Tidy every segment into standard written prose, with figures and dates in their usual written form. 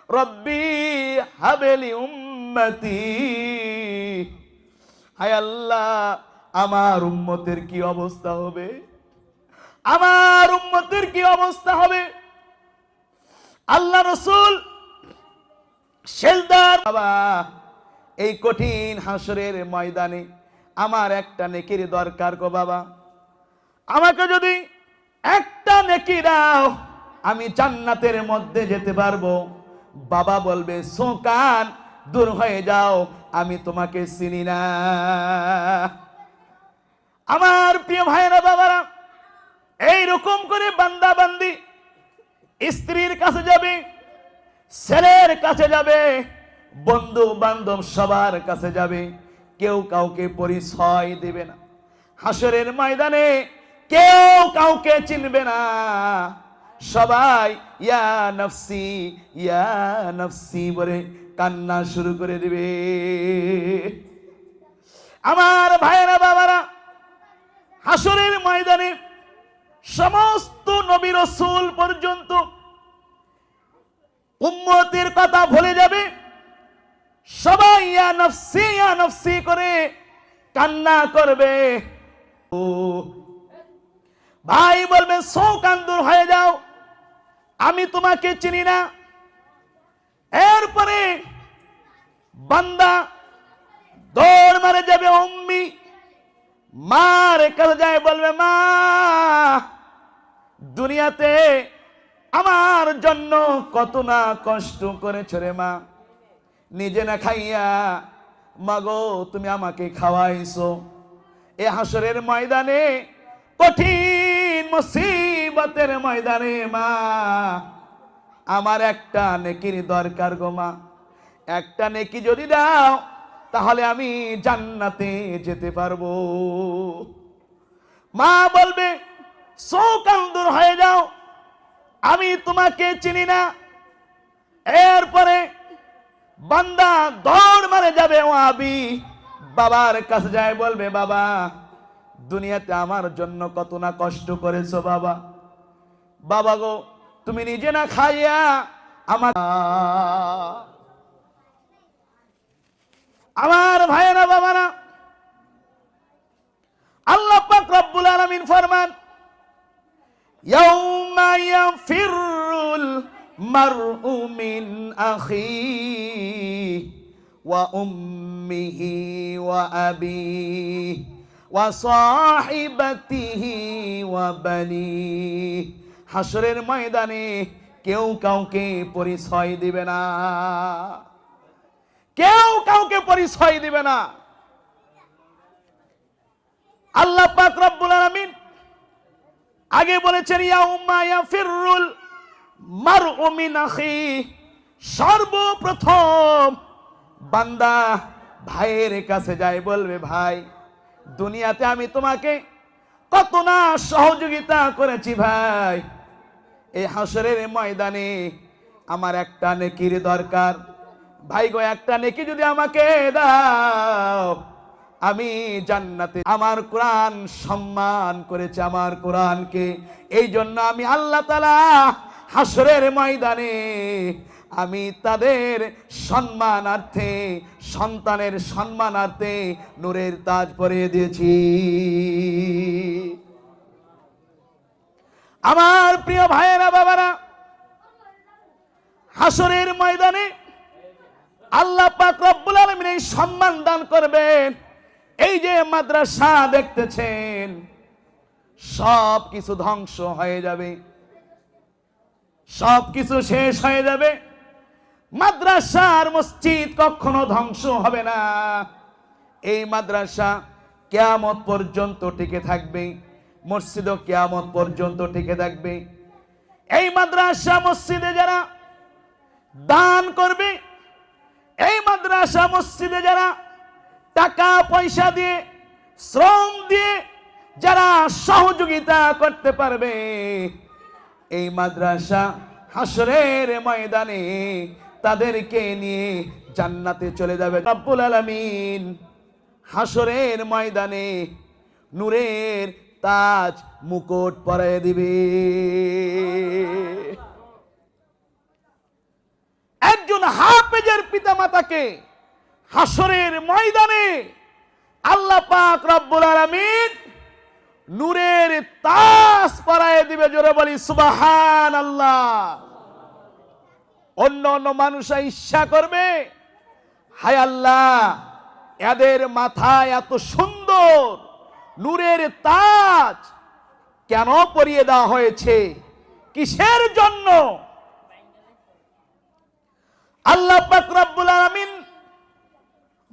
রব্বি হাবলি উম্মতি, হায় আল্লাহ আমার উম্মতের কি অবস্থা হবে, আমার উম্মতের কি অবস্থা হবে। আল্লাহ রসুল সেজদার বাবা, এই কঠিন হাসরের ময়দানে আমার একটা নেকির দরকার গো বাবা, আমাকে যদি একটা নেকি দাও আমি জান্নাতের মধ্যে যেতে পারবো। বাবা বলবে সোকান দূর হয়ে যাও, আমি তোমাকে চিনি না। আমার প্রিয় ভাইরা বাবারা, এইরকম করে বান্দা বান্দি স্ত্রীর কাছে যাবে, ছেলের কাছে যাবে, বন্ধু বান্ধব সবার কাছে যাবে, কেউ কাউকে পরিচয় দেবে না। হাসরের ময়দানে কেউ কাউকে চিনবে না, সবাই ইয়া নফসি বলে কান্না শুরু করে দিবে। আমার ভাইয়েরা বাবারা, হাসরের ময়দানে সমস্ত নবী রাসূল পর্যন্ত উম্মতের কথা ভুলে যাবে, সবাই ইয়া নফসি করে কান্না করবে। ও ভাই বলবে শোকান দূর হয়ে যাও, আমি তোমাকে চিনি না। এরপরে বান্দা দৌড় মারে যাবে উম্মি, মার কাছে যায়, বলবে মা দুনিয়াতে আমার জন্য কত না কষ্ট করেছো রে মা, নিজে না খাইয়া মাগো তুমি আমাকে খাওয়াইছো। এ হাসরের ময়দানে কঠিন মুসিবতের ময়দানে মা আমার একটা নেকির দরকার গো মা, একটা নেকি যদি দাও তাহলে আমি জান্নাতে যেতে পারবো। মা বলবে শোকান দূর হয়ে যাও, আমি তোমাকে চিনি না। এরপরে বান্দা দৌড় মারে যাবে ও আবি, বাবার কাছে যায়, বলবে বাবা দুনিয়াতে আমার জন্য কত না কষ্ট করেছো বাবা, বাবা গো তুমি নিজে না খাইয়া আমার ভাইয়েরা বাবারা, আল্লাহ পাক রব্বুল আলামিন ফরমান ইয়াউমা ইয়াফিরুল মারউ মিন আখিহি ওয়া উম্মিহি ওয়া আবিহি ওয়া সাহিবাতিহি ওয়া বানিহি। হাসরের ময়দানে কেউ কাউকে পরিচয় দিবে না, কেউ কাউকে পরিচয় দিবে না। আল্লাহ পাক রব্বুল আলামিন আগে বলেছেন ইয়াউমা ইয়াফিরুল মারউ মিন আখিহি, সর্বপ্রথম বান্দা ভাইয়ের কাছে যায়, বলবে ভাই দুনিয়াতে আমি তোমাকে কত না সহযোগিতা করেছি ভাই, এই হাসরের ময়দানে আমার একটা নেকির দরকার, ভাই গো একটা নেকি যদি আমাকে দাও আমি জান্নাতে। আমার কোরআন সম্মান করেছে আমার কোরআনকে, এই জন্য আমি আল্লাহ তাআলা হাসরের ময়দানে আমি তাদের সম্মানার্থে, সন্তানের সম্মানার্থে নূরের তাজ পরিয়ে দিয়েছি। আমার প্রিয় ভাইয়েরা বাবারা, হাসরের ময়দানে আল্লাহ পাক রব্বুল আলামিন এই সম্মান দান করবেন। এই যে মাদ্রাসা দেখতেছেন সব কিছু ধ্বংস হয়ে যাবে, সব কিছু শেষ হয়ে যাবে, মাদ্রাসার মসজিদ কখনো ধ্বংস হবে না। এই মাদ্রাসা কিয়ামত পর্যন্ত টিকে থাকবে, মসজিদও কিয়ামত পর্যন্ত টিকে থাকবে। এই মাদ্রাসা মসজিদে যারা দান করবে, এই মাদ্রাসা মসজিদে যারা টাকা পয়সা দিয়ে শ্রম দিয়ে যারা সহযোগিতা করতে পারবে, এই মাদ্রাসা হাসরের ময়দানে তাদেরকে নিয়ে জান্নাতে চলে যাবে। রব্বুল আলামিন হাসরের ময়দানে নূরের তাজ মুকুট পরিয়ে দিবে। হাফেজের পিতামাতাকে হাসরের ময়দানে আল্লাহ পাক রব্বুল আলামিন নূরের তাজ পরায়ে দিবে। জোরে বলি সুবহানাল্লাহ। অন্য অন্য মানুষরা ঈর্ষা করবে, হায় আল্লাহ এদের মাথায় এত সুন্দর নূরের তাজ কেন পরিয়ে দেওয়া হয়েছে, কিসের জন্য? আল্লাহ পাক রব্বুল আলামিন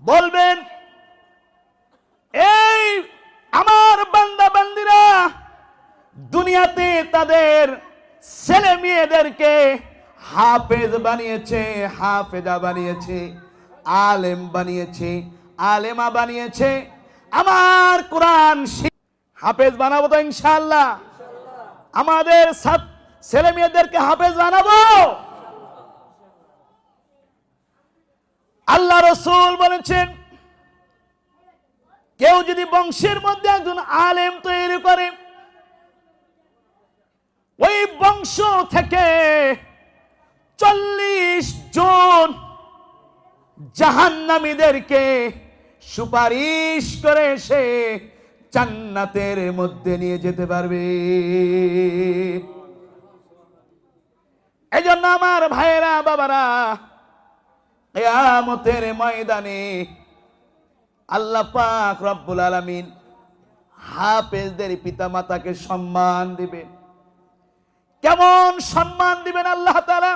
বলবেন, এই আমার বান্দা বান্দিরা দুনিয়াতে তাদের ছেলে মেয়েদেরকে হাফেজ বানিয়েছে, হাফেজা বানিয়েছে, আলেম বানিয়েছে, আলেমা বানিয়েছে। আমার কোরআন হাফেজ বানাবো তো ইনশাআল্লাহ? আমাদের ছেলে মেয়েদেরকে হাফেজ বানাবো। আল্লাহ রাসূল বলেছেন, কেউ যদি বংশের মধ্যে একজন আলেম তৈরি করে, ওই বংশ থেকে 40 জন জাহান্নামীদেরকে সুপারিশ করে সে জান্নাতের মধ্যে নিয়ে যেতে পারবে। এই জন্য আমার ভাইয়েরা বাবারা, কিয়ামতের ময়দানে আল্লাহ পাক রব্বুল আলামিন হাফেজদের পিতামাতাকে সম্মান দিবেন। কেমন সম্মান দিবেন আল্লাহ তাআলা?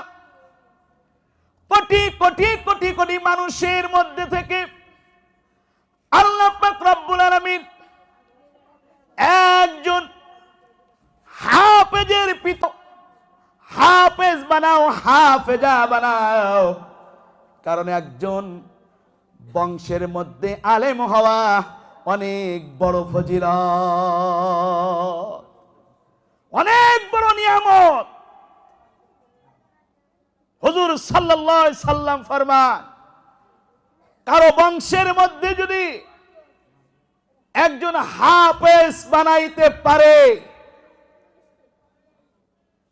কোটি কোটি কোটি কোটি মানুষের মধ্যে থেকে আল্লাহ পাক রব্বুল আলামিন একজন হাফেজের পিতা, হাফেজ বানাও, হাফেজা বানাও। কারণ একজন বংশের মধ্যে আলেম হওয়া অনেক বড় ফজিলত, অনেক বড় নিয়ামত। হুজুর সাল্লাল্লাহু আলাইহি সাল্লাম ফরমান, কারো বংশের মধ্যে যদি একজন হাফেজ বানাইতে পারে,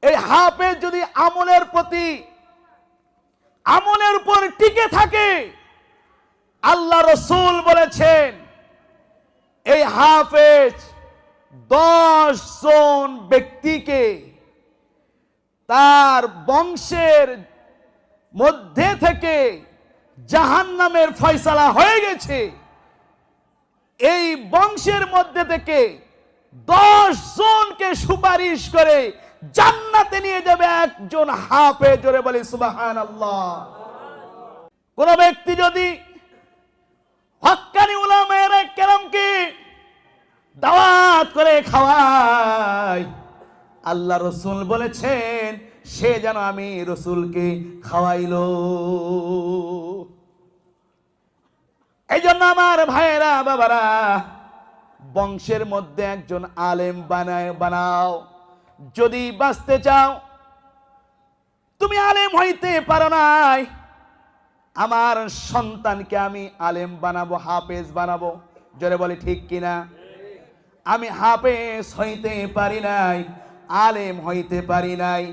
এই হাফেজ যদি আমলের প্রতি আমলের উপর টিকে থাকে, আল্লাহ রাসূল বলেছেন এই হাফেজ 10 জন ব্যক্তিকে তার বংশের মধ্যে থেকে জাহান্নামের ফয়সালা হয়ে গেছে। এই বংশের মধ্যে থেকে 10 জনকে সুপারিশ করে জান্নাতে নিয়ে যাবে একজন হাফেজ। জোরে বলি সুবহানাল্লাহ। কোন ব্যক্তি যদি হক্কানি উলামায়ে কেরামকে দাওয়াত করে খাওয়ায়, আল্লাহ রাসূল বলেছেন সে যেন আমি রাসূলকে খাওয়াইলো। এই জন্য আমার ভাইয়েরা বাবারা, বংশের মধ্যে একজন আলেম বানাও। যদি বাঁচতে চাও, তুমি আলেম হইতে পারো নাই, আমার সন্তানকে আমি আলেম বানাবো, হাফেজ বানাবো। জোরে বলি ঠিক কিনা? আমি হাফেজ হইতে পারি নাই, আলেম হইতে পারি নাই,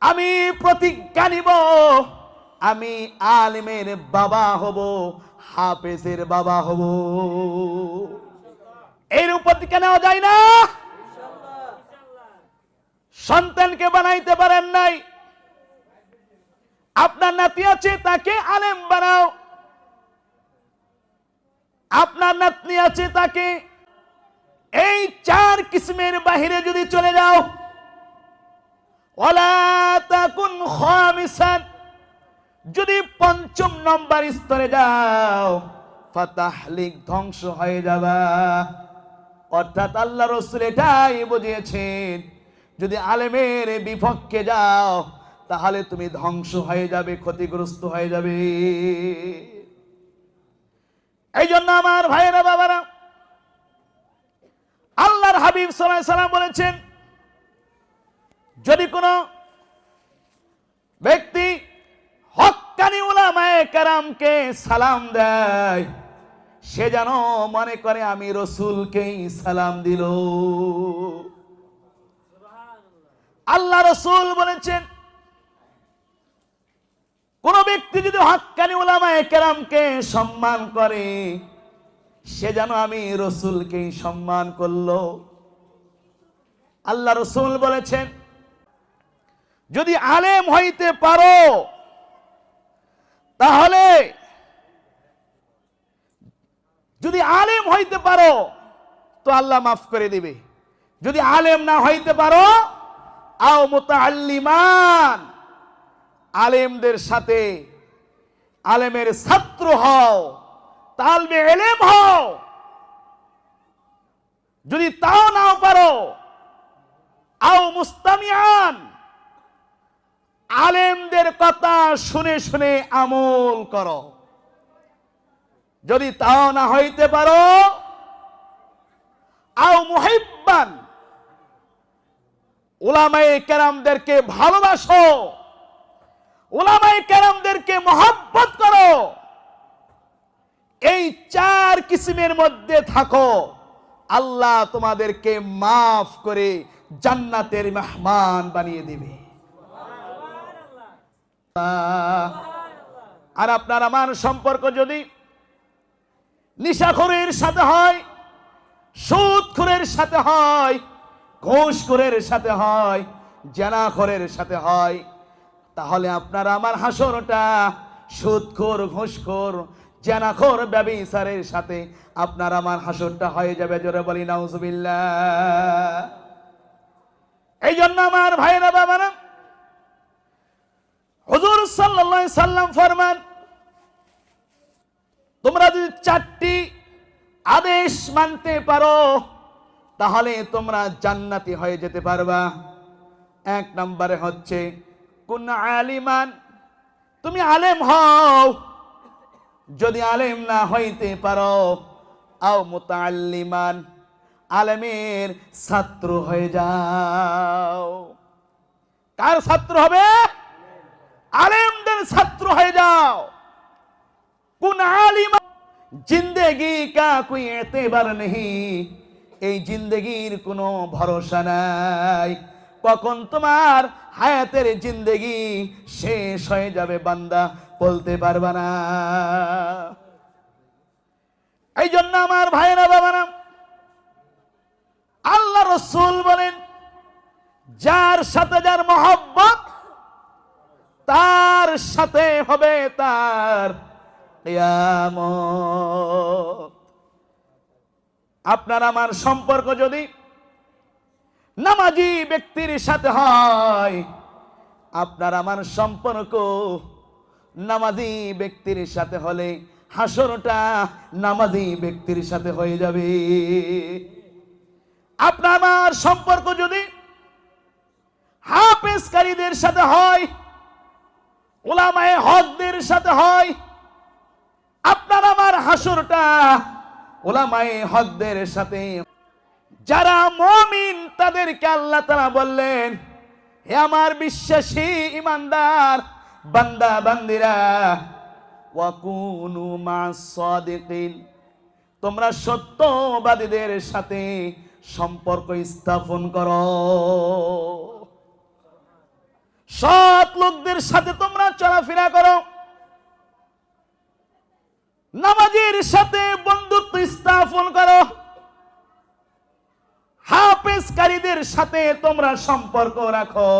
আমি প্রতিজ্ঞা নিব আমি আলেমের বাবা হব, হাফেজের বাবা হব। এর প্রতিজ্ঞা নেওয়া যায় না? সন্তানকে বানাইতে পারেন নাই, আপনার নাতি আছে তাকে আলেম বানাও, আপনার নাতনি আছে তাকে। এই 4 কিসমের বাহিরে যদি চলে যাও, ওয়ালা তাকুন খামিসান, যদি 5ম নম্বর স্তরে যাও, ফাতাহলিক, ধ্বংস হয়ে যাবা। অর্থাৎ আল্লাহ রাসূল এটাই বুঝিয়েছেন, যদি আলেমের বিপক্ষে যাও তাহলে তুমি ধ্বংস হয়ে যাবে, ক্ষতিগ্রস্ত হয়ে যাবে। এই জন্য আমার ভাইয়েরা বাবারা, আল্লাহর হাবিব সাল্লাল্লাহু আলাইহি সাল্লাম বলেছেন, যদি কোনো ব্যক্তি হক্কানি উলামায়ে কেরামকে সালাম দেয়, সে যেন মনে করে আমি রাসূলকেই সালাম দিল। আল্লাহ রাসূল বলেছেন, কোন ব্যক্তি যদি হক্কানি উলামায়ে কেরামকে সম্মান করে, সে যেন আমি রসুলকেই সম্মান করলো। আল্লাহ রসুল বলেছেন, যদি আলেম হইতে পারো তাহলে, যদি আলেম হইতে পারো তো আল্লাহ মাফ করে দিবে। যদি আলেম না হইতে পারো, আও মুতাআল্লিমান, আলেমদের সাথে আলেমের ছাত্র হও, তালবে ইলম হও। যদি তাও নাও পারো, আও মুস্তামিআন, আলেমদের কথা শুনে শুনে আমল করো। যদি তাও না হইতে পারো, আও মুহিব্বান, উলামায়ে কেরামদেরকে ভালোবাসো, উলামায়ে কেরামদেরকে মহব্বত করো। এই চার কিসিমের মধ্যে থাকো, আল্লাহ তোমাদেরকে মাফ করে জান্নাতের মেহমান বানিয়ে দিবে। আর আপনার আমার সম্পর্ক যদি নিশাখোরের সাথে হয়, সুদখোরের সাথে হয়, ঘুষখোরের সাথে হয়, জেনাখোরের সাথে হয়, তাহলে আপনার আমার হাসরটা সুদখোর, ঘুষখোর, জেনাখোর, ব্যভিচারের সাথে আপনার আমার হাসরটা হয়ে যাবে। জোরে বলি নাউজুবিল্লাহ। এই জন্য আমার ভাইরা বাবারা, হুজুর সাল্লাল্লাহু আলাইহি সাল্লাম ফরমান, তোমরা যদি চারটি আদেশ মানতে পারো তাহলে তোমরা জান্নাতি হয়ে যেতে পারবা। এক নম্বরে হচ্ছে কুন আলিমান, তুমি আলেম হও। যদি আলেম না হইতে পারো, আও মুতাআল্লিমান, আলেমের ছাত্র হয়ে যাও। কার ছাত্র হবে? আলেমদের ছাত্র হয়ে যাও। কুন আলিমান, জিন্দেগি কা কোই এতেবার নেই, এই জিন্দেগির কোনো ভরসা নাই, কখন তোমার হায়াতের জিন্দেগি শেষ হয়ে যাবে বান্দা বলতে পারবা না। এই জন্য আমার ভাইরা বাবারা, আল্লাহ রসুল বলেন, যার সাথে যার মহব্বত, তার সাথে হবে তার কিয়ামত। আপনার আমার সম্পর্ক যদি নামাজি ব্যক্তির সাথে হয়, আপনার আমার সম্পর্ক নামাজি ব্যক্তির সাথে হলে হাসরটা নামাজি ব্যক্তির সাথে হয়ে যাবে। আপনার আমার সম্পর্ক যদি হাফেজকারীদের সাথে হয়, উলামায়ে হকদের সাথে হয়, আপনার আমার হাসরটা উলামায়ে হকদের সাথে। যারা মুমিন তাদেরকে আল্লাহ তাআলা বললেন, হে আমার বিশ্বাসী ইমানদার বান্দা বান্দিরা, ওয়া কুনু মা'আস সাদিকিন, তোমরা সত্যবাদীদের সাথে সম্পর্ক স্থাপন করো। সৎ লোকদের সাথে তোমরা চলাফেরা করো। নামাজের সাথে বন্ধুত্ব স্থাপন করো। হাফেজকারীদের সাথে তোমরা সম্পর্ক রাখো।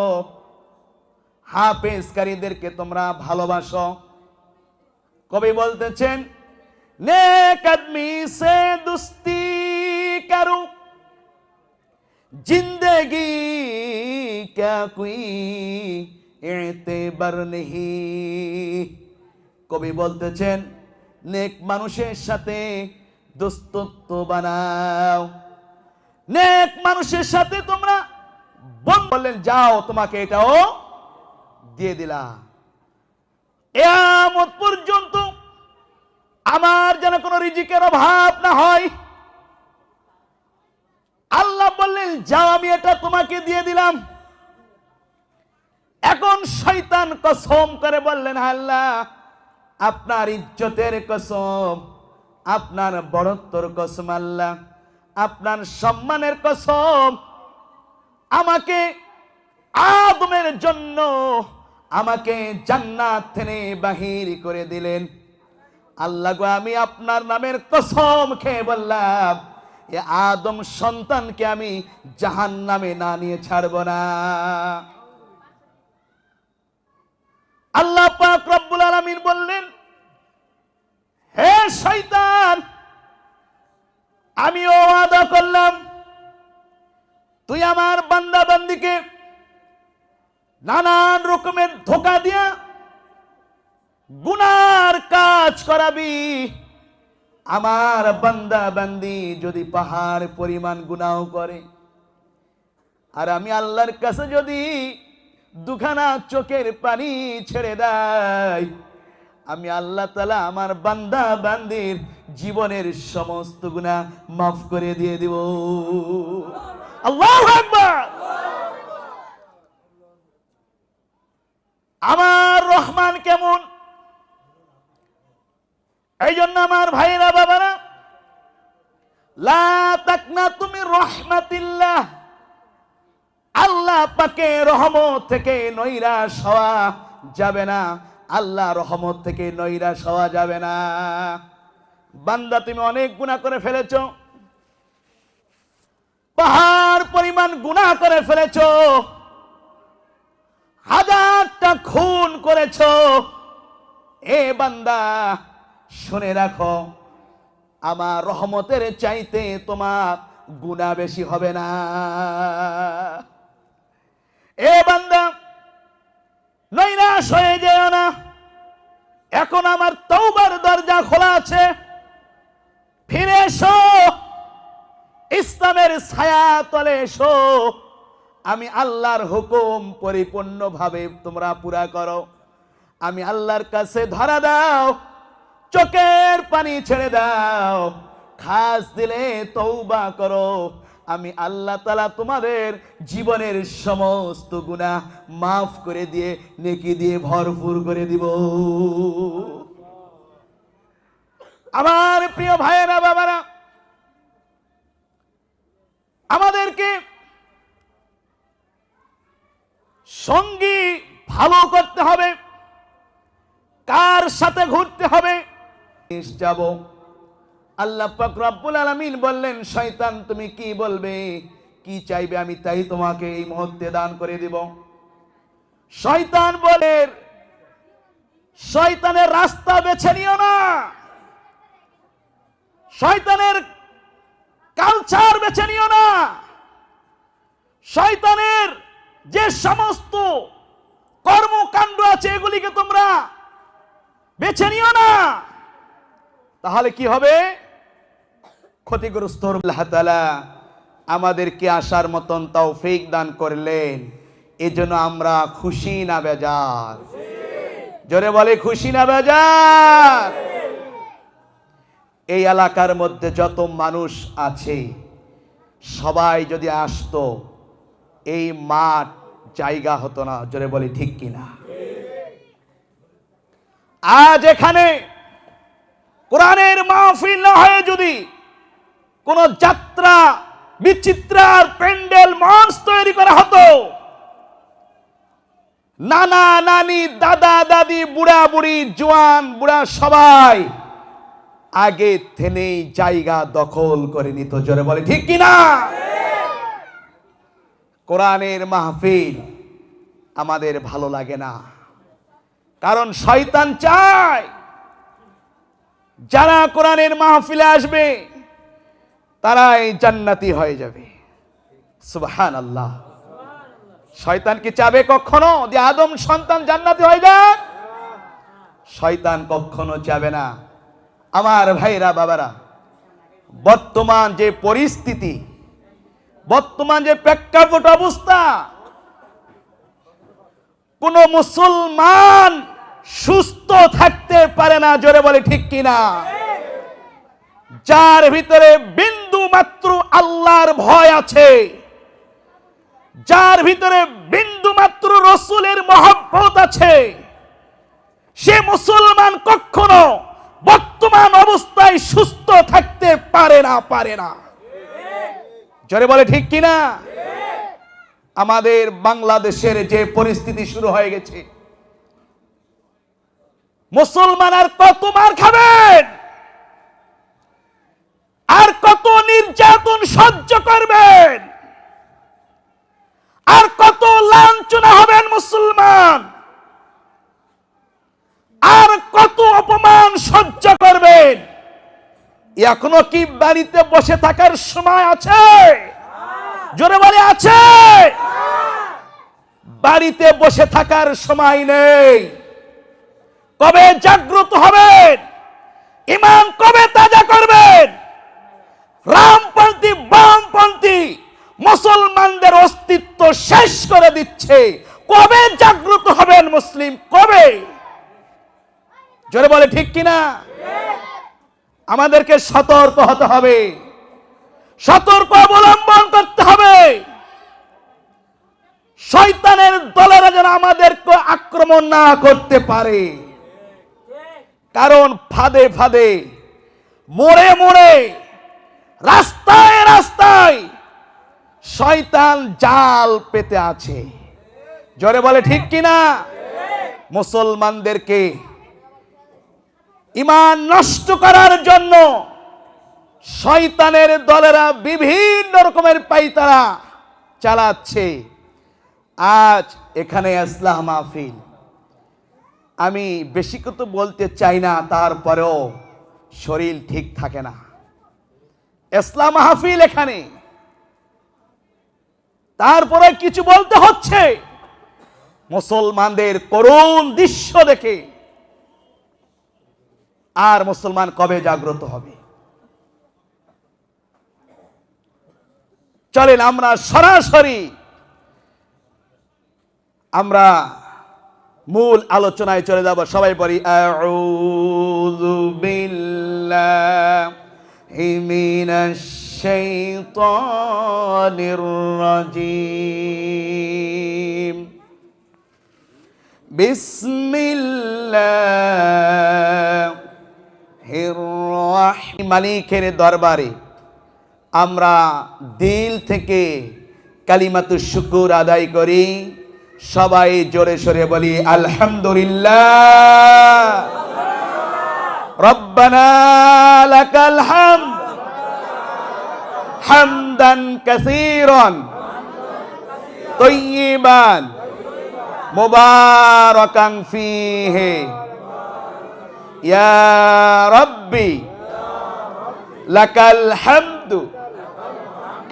হাফেজকারীদেরকে তোমরা ভালোবাসো। কবি বলতেছেন, নেক আদমি সে দুস্তি করো, জিন্দেগি ক্যা কোই এতেবার নেহি। কবি বলতেছেন, নেক মানুষের সাথে দোস্তত্ব বানাও, নেক মানুষের সাথে তোমরা বললেন, যাও তোমাকে এটাও দিয়ে দিলা। কিয়ামত পর্যন্ত আমার যেন কোনো রিজিকের অভাব না হয়। আল্লাহ বললেন, যাও আমি এটা তোমাকে দিয়ে দিলাম। এখন শয়তান কসম করে বললেন, আল্লাহ আপনার ইজ্জতের কসম, আপনার বড়ত্বর কসম, আল্লাহ আপনার সম্মানের কসম, আমাকে আদমের জন্য আমাকে জান্নাত থেকে বাহির করে দিলেন। আল্লাহ গো, আমি আপনার নামের কসম খেয়ে বললাম, এ আদম সন্তানকে আমি জাহান্নামে না নিয়ে ছাড়ব না। আল্লাহ পাক রব্বুল আলামিন বললেন, হে শয়তান, আমিও ওয়াদা করলাম তুই আমার বান্দা বান্দিকে নানান রকমের ধোঁকা দিয়া গুনার কাজ করাবি। আমার বান্দা বান্দি যদি পাহাড় পরিমাণ গুনাহ করে, আর আমি আল্লাহর কাছে যদি দুখানা চোখের পানি ছেড়ে দেয়, আমি আল্লাহ তাআলা আমার বান্দা বান্দির জীবনের সমস্ত গুনাহ মাফ করে দিয়ে দিব। আল্লাহু আকবার। আমার রহমান কেমন, এই জন্য আমার ভাইরা বাবারা, লা তাকনাতু মির রাহমাতিল্লাহ, আল্লাহ পাকের রহমত থেকে নৈরাশ হওয়া যাবে না। আল্লাহ রহমত থেকে নৈরাশ হওয়া যাবে না। বান্দা, তুমি অনেক গুনাহ করে ফেলেছো, পাহাড় পরিমাণ গুনাহ করে ফেলেছো, হাজারটা খুন করেছো। এ বান্দা, শুনে রাখো, আমার রহমতের চাইতে তোমার গুনাহ বেশি হবে না। এ বান্দা, নৈরাশ হয়ে যেও না। এখন আমার তওবার দরজা খোলা আছে, ফিরে এসো, ইসলামের ছায়া তলে এসো। আমি আল্লাহর হুকুম পরিপূর্ণভাবে তোমরা পুরা করো। আমি আল্লাহর কাছে ধরা দাও, চোখের পানি ছেড়ে দাও, খাস দিলে তওবা করো। আমি আল্লাহ তাআলা তোমাদের জীবনের সমস্ত গুনাহ মাফ করে দিয়ে নেকি দিয়ে ভরপুর করে দিব। আমার প্রিয় ভাইয়েরা বাবারা, আমাদেরকে সঙ্গী ভালো করতে হবে। কার সাথে ঘুরতে হবে? যাব। আল্লাহ পাক রব্বুল আলামিন বললেন, শয়তান তুমি কি বলবে, কি চাইবে, আমি তাই তোমাকে এই মুহূর্তে দান করে দিব। শয়তান বলে, শয়তানের রাস্তা বেছে নিও না, শয়তানের কালচার বেছে নিও না, শয়তানের যে সমস্ত কর্মকাণ্ড আছে এগুলিকে তোমরা বেছে নিও না। তাহলে কি হবে? ক্ষতিগ্রস্ত। আল্লাহ তাআলা আমাদেরকে আসার মতন তৌফিক দান করলেন, এজন্য আমরা খুশি না বেজার? জোরে বলে, খুশি না বেজার? এই এলাকার মধ্যে যত মানুষ আছে সবাই যদি আসতো, এই মাঠ জায়গা হতো না। জোরে বলি ঠিক কিনা? আজ এখানে কোরআনের মাহফিল না হয়ে যদি কোন যাত্রা বিচিত্রার প্যান্ডেল মঞ্চ তৈরি করা হতো, নানা নানি দাদা দাদি বুড়া বুড়ি জওয়ান বুড়া সবাই আগে থেকেই জায়গা দখল করে নিত। জোরে বলে ঠিক কিনা? কোরআনের মাহফিল আমাদের ভালো লাগে না, কারণ শয়তান চায় যারা কোরআনের মাহফিলে আসবে তারাই জান্নাতি হয়ে যাবে। সুবহানাল্লাহ। শয়তান কি চাবে কখনো যে আদম সন্তান জান্নাতি হয়ে যাক? শয়তান কখনো চাবে না। আমার ভাইরা বাবারা, বর্তমান যে পরিস্থিতি, বর্তমান যে প্রেক্ষাপট অবস্থা, কোন মুসলমান সুস্থ থাকতে পারে না। জোরে বলে ঠিক কিনা? যার ভিতরে বিন্দু মাত্র আল্লাহর ভয় আছে, যার ভিতরে বিন্দু মাত্র রাসূলের মহব্বত আছে, সে মুসলমান কখনো বর্তমান অবস্থায় সুস্থ থাকতে পারে না। জোরে বলে ঠিক কিনা? আমাদের বাংলাদেশের যে পরিস্থিতি শুরু হয়ে গেছে, মুসলমান আর কত মার খাবেন, আর কত নির্যাতন সহ্য করবেন, আর কত লাঞ্ছনা হবেন মুসলমান, আর কত অপমান সহ্য করবেন? এখনো কি বাড়িতে বসে থাকার সময় আছে? জোরে বলে আছে? বাড়িতে বসে থাকার সময় নেই। কবে জাগ্রত হবেন? ঈমান কবে তাজা করবেন? রামপন্থী বামপন্থী মুসলমানদের অস্তিত্ব শেষ করে দিচ্ছে। কবে জাগ্রত হবেন মুসলিম? কবে? জোরে বলে ঠিক কিনা? আমাদেরকে সতর্ক হতে হবে, সতর্ক অবলম্বন করতে হবে। শয়তানের দলেরা যেন আমাদেরকে আক্রমণ না করতে পারে, কারণ ফাঁদে ফাঁদে, মোড়ে মোড়ে, রাস্তায় রাস্তায় শয়তান জাল পেতে আছে। জোরে বলে ঠিক কিনা? মুসলমানদেরকে ঈমান নষ্ট করার জন্য শয়তানের দলেরা বিভিন্ন রকমের পাইতারা চালাচ্ছে। আজ এখানে ইসলাম মাহফিল, আমি বেশি কিছু বলতে চাই না, তারপরেও শরীর ঠিক থাকে না। ইসলাম মাহফিল এখানে, তারপরে কিছু বলতে হচ্ছে। মুসলমানদের করুণ দৃশ্য দেখে আর মুসলমান কবে জাগ্রত হবে? চলেন আমরা সরাসরি আমরা মূল আলোচনায় চলে যাব। সবাই বলি আউযু বিল্লাহি মিনাশ শাইতানির রাজীম। বিসমিল্লাহির রাহমানির মালিকের দরবারে আমরা দিল থেকে কালিমাতুশ শুকর আদায় করি। সবাই জোরে সোরে বলি আলহামদুলিল্লাহ। রব্বানা লাকাল হামদ হামদান কাসীরান তাইয়িবান মুবারাকান ফীহি ইয়া রাব্বি লাকাল হামদু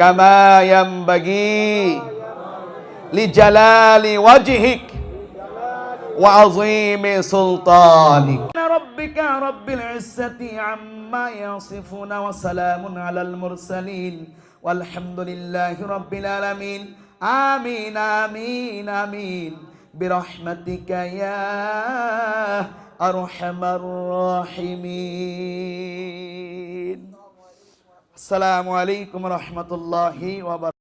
কামা ইয়ানবাগি লিজালালি ওয়াজহিক ওয়া আযীমি সুলতানিক। রাব্বিকা রাব্বিল ইজ্জাতি আম্মা ইয়াসিফুন ওয়া সালামুন আলাল মুরসালিন ওয়ালহামদুলিল্লাহি রাব্বিল আলামিন। আমিন আমিন আমিন বিরহমাতিকা ইয়া আরহামার রাহিমিন। আসসালামু আলাইকুম ওয়া রাহমাতুল্লাহি ওয়া বারাকাতুহু।